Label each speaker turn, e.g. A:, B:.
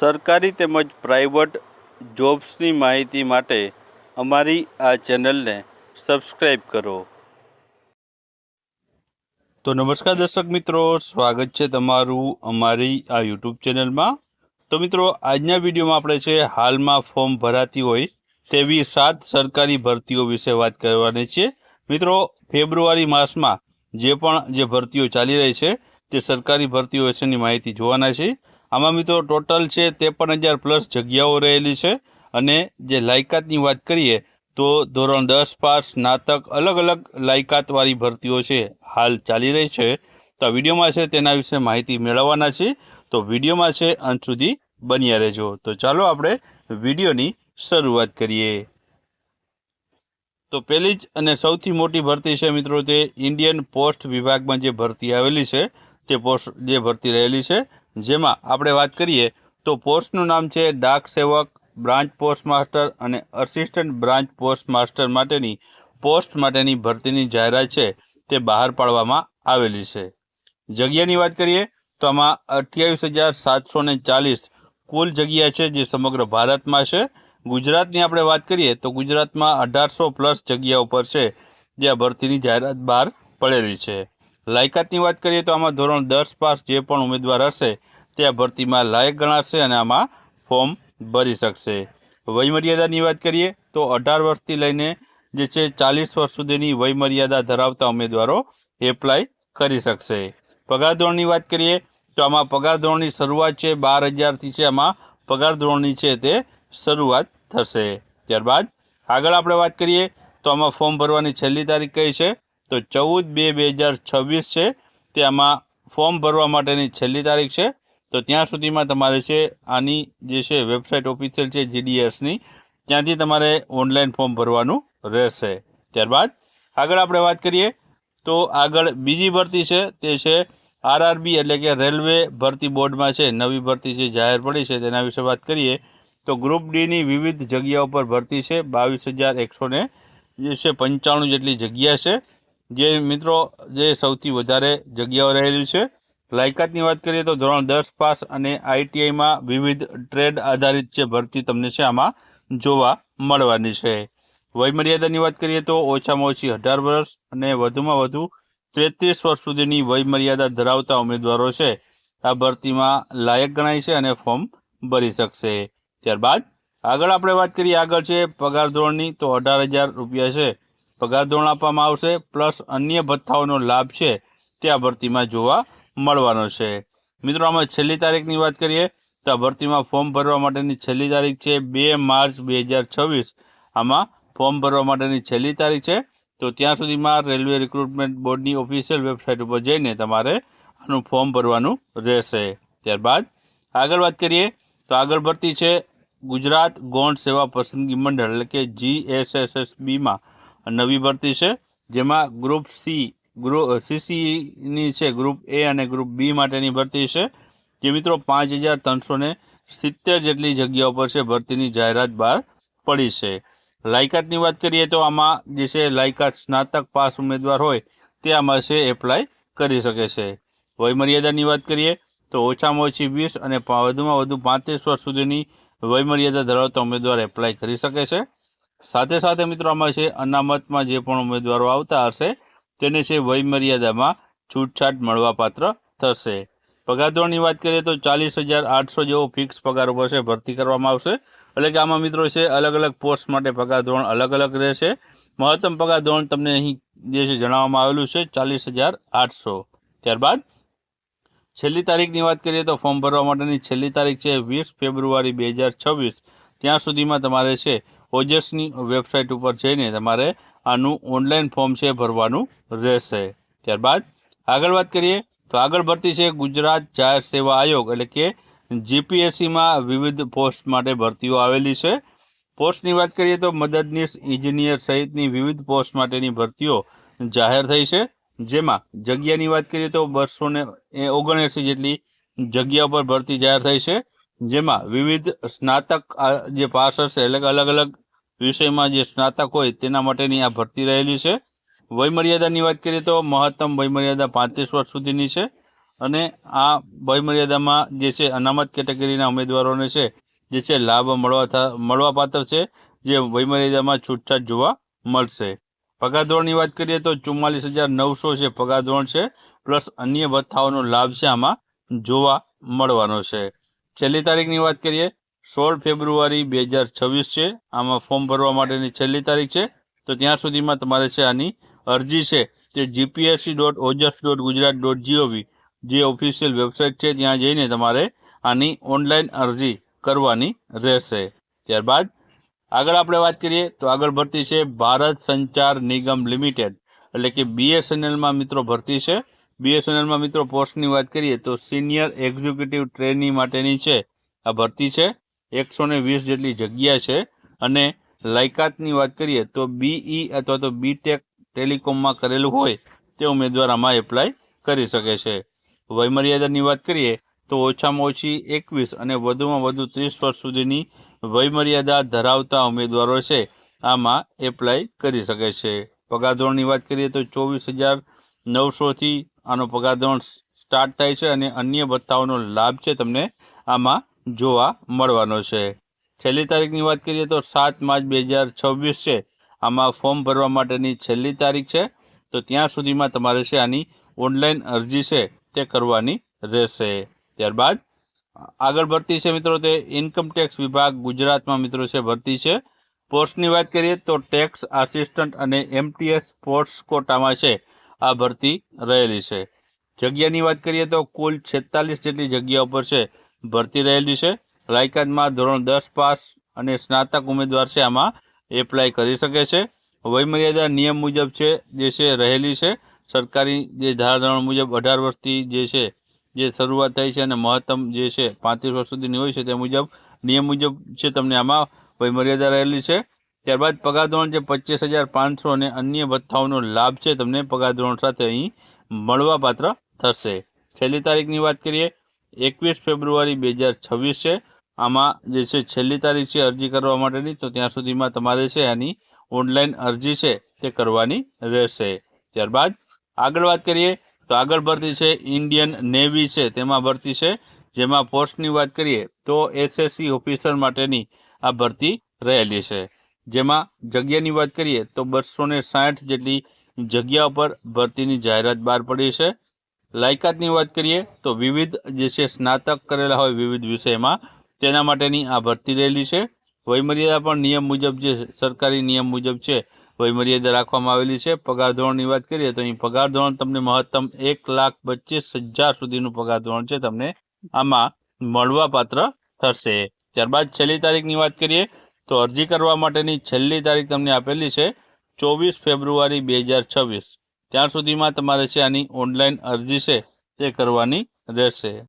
A: સરકારી તેમજ પ્રાઇવેટ જોબ્સની માહિતી માટે અમારી આ ચેનલને સબસ્ક્રાઈબ કરો. તો નમસ્કાર દર્શક મિત્રો, સ્વાગત છે તમારું અમારી આ યુટ્યુબ ચેનલમાં. તો મિત્રો, આજના વિડીયોમાં આપણે છે હાલમાં ફોર્મ ભરાતી હોય તેવી 7 સરકારી ભરતીઓ વિશે વાત કરવાની છે. મિત્રો, ફેબ્રુઆરી માસમાં જે ભરતીઓ ચાલી રહી છે તે સરકારી ભરતીઓ વિશેની માહિતી જોવાના છે. આમાં મિત્રો ટોટલ છે 53,000 પ્લસ જગ્યાઓ રહેલી છે. અને જે લાયકાતની વાત કરીએ તો ધોરણ 10 પાસ, સ્નાતક, અલગ અલગ લાયકાતવાળી ભરતીઓ છે હાલ ચાલી રહી છે. તો આ વિડીયોમાં છે તેના વિશે માહિતી મેળવવાના છે. તો વિડીયોમાં છે અંત સુધી બન્યા રહેજો. તો ચાલો આપણે વિડીયોની શરૂઆત કરીએ. તો પહેલી જ અને સૌથી મોટી ભરતી છે મિત્રો, તે ઇન્ડિયન પોસ્ટ વિભાગમાં જે ભરતી આવેલી છે તે જે ભરતી રહેલી છે, જેમાં આપણે વાત કરીએ તો પોસ્ટનું નામ છે ડાક સેવક, બ્રાન્ચ પોસ્ટ માસ્ટર અને અસિસ્ટન્ટ બ્રાન્ચ પોસ્ટ માસ્ટર માટેની પોસ્ટ માટેની ભરતીની જાહેરાત છે તે બહાર પાડવામાં આવેલી છે. જગ્યાની વાત કરીએ તો આમાં 28,740 કુલ જગ્યા છે જે સમગ્ર ભારતમાં છે. ગુજરાતની આપણે વાત કરીએ તો ગુજરાતમાં 1800 પ્લસ જગ્યાઓ પર છે જે આ ભરતીની જાહેરાત બહાર પડેલી છે. લાયકાતની વાત કરીએ તો આમાં ધોરણ 10 પાસ જે પણ ઉમેદવાર હશે તે આ ભરતીમાં લાયક ગણાશે અને આમાં ફોર્મ ભરી શકશે. વયમર્યાદાની વાત કરીએ તો 18 વર્ષથી લઈને જે છે 40 વર્ષ સુધીની વયમર્યાદા ધરાવતા ઉમેદવારો એપ્લાય કરી શકશે. પગાર ધોરણની વાત કરીએ તો આમાં પગાર ધોરણની શરૂઆત છે 12,000થી છે. આમાં પગાર ધોરણની છે તે શરૂઆત થશે. ત્યારબાદ આગળ આપણે વાત કરીએ તો આમાં ફોર્મ ભરવાની છેલ્લી તારીખ કઈ છે તો 14/2/2026 છે તે આમાં ફોર્મ ભરવા માટેની છેલ્લી તારીખ છે. તો ત્યાં સુધીમાં તમારે છે આની જે છે વેબસાઇટ ઓફિશિયલ છે GDSની, ત્યાંથી તમારે ઓનલાઈન ફોર્મ ભરવાનું રહેશે. ત્યારબાદ આગળ આપણે વાત કરીએ તો આગળ બીજી ભરતી છે તે છે RRB એટલે કે રેલવે ભરતી બોર્ડમાં છે નવી ભરતી છે જાહેર પડી છે. તેના વિશે વાત કરીએ તો ગ્રુપ ડીની વિવિધ જગ્યાઓ પર ભરતી છે. 22,195 જેટલી જગ્યા છે, જે મિત્રો જે સૌથી વધારે જગ્યાઓ રહેલી છે. લાયકાતની વાત કરીએ તો ધોરણ 10 પાસ અને ITIમાં વિવિધ ટ્રેડ આધારિત જે ભરતી તમને છે આમાં જોવા મળવાની છે. વયમર્યાદાની વાત કરીએ તો ઓછામાં ઓછી 18 વર્ષ અને વધુમાં વધુ 33 વર્ષ સુધીની વયમર્યાદા ધરાવતા ઉમેદવારો છે આ ભરતીમાં લાયક ગણાય છે અને ફોર્મ ભરી શકશે. ત્યારબાદ આગળ આપણે વાત કરીએ, આગળ છે પગાર ધોરણની, તો 18,000 રૂપિયા છે પગાર ધોરણ આપવામાં આવશે, પ્લસ અન્ય ભથ્થાઓનો લાભ છે તે આ ભરતીમાં જોવા મળવાનો છે. મિત્રો, આમાં છેલ્લી તારીખની વાત કરીએ તો આ ભરતીમાં ફોર્મ ભરવા માટેની છેલ્લી તારીખ છે 2 માર્ચ 2026. આમાં ફોર્મ ભરવા માટેની છેલ્લી તારીખ છે. તો ત્યાં સુધીમાં રેલવે રિક્રુટમેન્ટ બોર્ડની ઓફિશિયલ વેબસાઇટ ઉપર જઈને તમારે આનું ફોર્મ ભરવાનું રહેશે. ત્યારબાદ આગળ વાત કરીએ તો આગળ ભરતી છે ગુજરાત ગૌણ સેવા પસંદગી મંડળ એટલે કે GSSSBમાં નવી ભરતી છે, જેમાં ગ્રુપ CCની છે ગ્રુપ A અને ગ્રુપ B માટેની ભરતી છે. જે મિત્રો 5,370 જેટલી જગ્યાઓ પર છે ભરતીની જાહેરાત બહાર પડી છે. લાયકાતની વાત કરીએ તો આમાં જે છે લાયકાત સ્નાતક પાસ ઉમેદવાર હોય તે આમાં છે એપ્લાય કરી શકે છે. વયમર્યાદાની વાત કરીએ તો ઓછામાં ઓછી 20 અને વધુમાં વધુ 35 વર્ષ સુધીની વયમર્યાદા ધરાવતા ઉમેદવાર એપ્લાય કરી શકે છે. સાથે સાથે મિત્રો આમાં છે અનામતમાં જે પણ ઉમેદવારો આવતા હશે તેને છે વયમર્યાદામાં છૂટછાટ મળવાપાત્ર થશે. પગાર ધોરણની વાત કરીએ તો 40,800 જેવો ફિક્સ પગાર ઉપર છે ભરતી કરવામાં આવશે. એટલે કે આમાં મિત્રો છે અલગ અલગ પોસ્ટ માટે પગાર ધોરણ અલગ અલગ રહેશે. મહત્તમ પગાર ધોરણ તમને અહીં જે છે જણાવવામાં આવેલું છે 40,800. ત્યારબાદ છેલ્લી તારીખની વાત કરીએ તો ફોર્મ ભરવા માટેની છેલ્લી તારીખ છે 20 ફેબ્રુઆરી 2026. ત્યાં સુધીમાં તમારે છે ઓજસની વેબસાઇટ ઉપર જઈને તમારે આનું ઓનલાઈન ફોર્મ છે ભરવાનું રહેશે. ત્યારબાદ આગળ વાત કરીએ તો આગળ ભરતી છે ગુજરાત જાહેર સેવા આયોગ એટલે કે GPSCમાં વિવિધ પોસ્ટ માટે ભરતીઓ આવેલી છે. પોસ્ટની વાત કરીએ તો મદદનીશ, એન્જિનિયર સહિતની વિવિધ પોસ્ટ માટેની ભરતીઓ જાહેર થઈ છે. જેમાં જગ્યાની વાત કરીએ તો 279 જેટલી જગ્યા પર ભરતી જાહેર થઈ છે. જેમાં વિવિધ સ્નાતક જે પાસ હશે એટલે કે અલગ અલગ વિષયમાં જે સ્નાતક હોય તેના માટેની આ ભરતી રહેલી છે. વયમર્યાદાની વાત કરીએ તો મહત્તમ વયમર્યાદા 35 વર્ષ સુધીની છે અને આ વયમર્યાદામાં જે છે અનામત કેટેગરીના ઉમેદવારોને છે જે છે લાભ મળવાપાત્ર છે, જે વયમર્યાદામાં છૂટછાટ જોવા મળશે. પગાર ધોરણની વાત કરીએ તો 44,900 છે પગાર ધોરણ છે, પ્લસ અન્ય ભથ્થાઓનો લાભ છે આમાં જોવા મળવાનો છે. છેલ્લી તારીખની વાત કરીએ 16 ફેબ્રુઆરી 2026 છે. આમાં ફોર્મ ભરવા માટેની છેલ્લી તારીખ છે. તો ત્યાં સુધીમાં તમારે છે આની અરજી છે તે gpsc.ojas.gujarat.gov જે ઓફિશિયલ વેબસાઇટ છે ત્યાં જઈને તમારે આની ઓનલાઈન અરજી કરવાની રહેશે. ત્યારબાદ આગળ આપણે વાત કરીએ તો આગળ ભરતી છે ભારત સંચાર નિગમ લિમિટેડ એટલે કે BSNLમાં મિત્રો ભરતી છે. BSNLમાં મિત્રો પોસ્ટની વાત કરીએ તો સિનિયર એક્ઝિક્યુટિવ ટ્રેની માટેની છે આ ભરતી છે. 120 જેટલી જગ્યા છે અને લાયકાતની વાત કરીએ તો BE અથવા તો BTech ટેલિકોમમાં કરેલું હોય તે ઉમેદવાર આમાં એપ્લાય કરી શકે છે. વયમર્યાદાની વાત કરીએ તો ઓછામાં ઓછી 21 અને વધુમાં વધુ 30 વર્ષ સુધીની વયમર્યાદા ધરાવતા ઉમેદવારો છે આમાં એપ્લાય કરી શકે છે. પગાર ધોરણની વાત કરીએ તો 24,900થી આનો પગાર ધોરણ સ્ટાર્ટ થાય છે અને અન્ય ભથ્થાઓનો લાભ છે તમને આમાં જોવા મળવાનો છે. છેલ્લી તારીખની વાત કરીએ તો 7 માર્ચ 2026 છે. આમાં ફોર્મ ભરવા માટેની છેલ્લી તારીખ છે. તો ત્યાં સુધીમાં તમારે છે આની ઓનલાઈન અરજી છે તે કરવાની રહેશે. ત્યારબાદ આગળ ભરતી છે મિત્રો તે ઇન્કમટેક્સ વિભાગ ગુજરાતમાં મિત્રો છે ભરતી છે. પોસ્ટની વાત કરીએ તો ટેક્સ આસિસ્ટન્ટ અને MTS સ્પોર્ટ્સ કોટામાં છે આ ભરતી રહેલી છે. જગ્યાની વાત કરીએ તો કુલ 46 જેટલી જગ્યા ઉપર છે ભરતી રહેલી છે. લાયકાતમાં ધોરણ 10 પાસ અને સ્નાતક ઉમેદવાર છે આમાં એપ્લાય કરી શકે છે. વયમર્યાદા નિયમ મુજબ છે જે છે રહેલી છે. સરકારી જે ધારાધોરણ મુજબ 18 વર્ષથી જે છે જે શરૂઆત થાય છે અને મહત્તમ જે છે 35 વર્ષ સુધીની હોય છે તે મુજબ નિયમ મુજબ છે તમને આમાં વયમર્યાદા રહેલી છે. ત્યારબાદ પગાર ધોરણ છે 25,500 અને અન્ય ભથ્થાઓનો લાભ છે તમને પગાર ધોરણ સાથે અહીં મળવાપાત્ર થશે. છેલ્લી તારીખની વાત કરીએ 21 ફેબ્રુઆરી 2026 છે. આમાં જે છે છેલ્લી તારીખ છે અરજી કરવા માટેની, તો ત્યાં સુધીમાં તમારે છે આની ઓનલાઈન અરજી છે તે કરવાની રહેશે. ત્યારબાદ આગળ વાત કરીએ તો આગળ ભરતી છે ઇન્ડિયન નેવી છે તેમાં ભરતી છે, જેમાં પોસ્ટની વાત કરીએ તો SSC ઓફિસર માટેની આ ભરતી રહેલી છે. જેમાં જગ્યાની વાત કરીએ તો 260 જેટલી જગ્યા પર ભરતીની જાહેરાત બહાર પડી છે. લાયકાતની વાત કરીએ તો વિવિધ જે છે સ્નાતક કરેલા હોય વિવિધ વિષયમાં તેના માટેની આ ભરતી રહેલી છે. વયમર્યાદા પણ નિયમ મુજબ જે સરકારી નિયમ મુજબ છે વયમર્યાદા રાખવામાં આવેલી છે. પગાર ધોરણની વાત કરીએ તો અહીં પગાર ધોરણ તમને મહત્તમ 1,25,000 સુધીનું પગાર ધોરણ છે તમને આમાં મળવાપાત્ર થશે. ત્યારબાદ છેલ્લી તારીખની વાત કરીએ તો અરજી કરવા માટેની છેલ્લી તારીખ તમને આપેલી છે 24 ફેબ્રુઆરી 2026. ત્યાં સુધીમાં તમારે છે આની ઓનલાઈન અરજી છે તે કરવાની રહેશે.